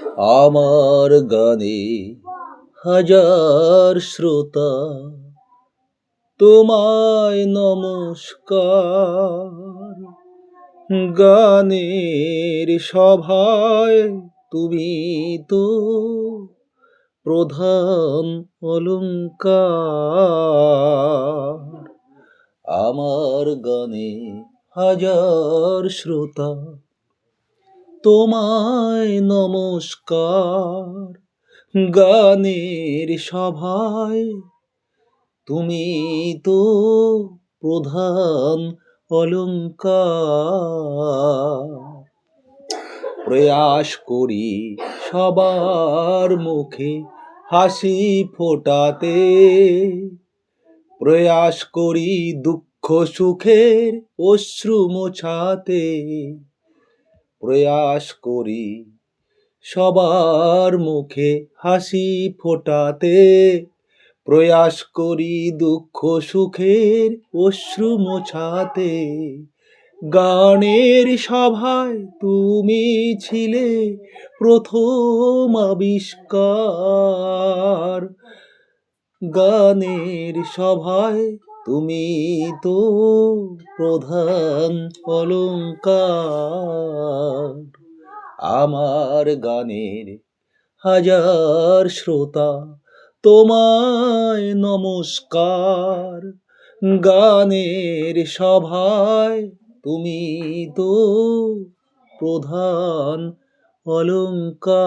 আমার গানে হাজার শ্রোতা, তোমায় নমস্কার। গানের সভায় তুমি তো প্রধান অলংকার। আমার গানে হাজার শ্রোতা, তোমায় নমস্কার। গানের সভায় তুমি তো প্রধান অলংকার। প্রয়াস করি সবার মুখে হাসি ফোটাতে, প্রয়াস করি দুঃখ সুখের অশ্রু মোছাতে, প্রয়াস করি সবার মুখে হাসি ফোটাতে, প্রয়াস করি দুঃখ সুখের অশ্রু মোছাতে। গানের সভায় তুমি ছিলে প্রথম আবিষ্কার। গানের সভায় তুমি তো প্রধান অলংকার। আমার গানের হাজার শ্রোতা, তোমায় নমস্কার। গানের সভায় তুমি তো প্রধান অলংকার।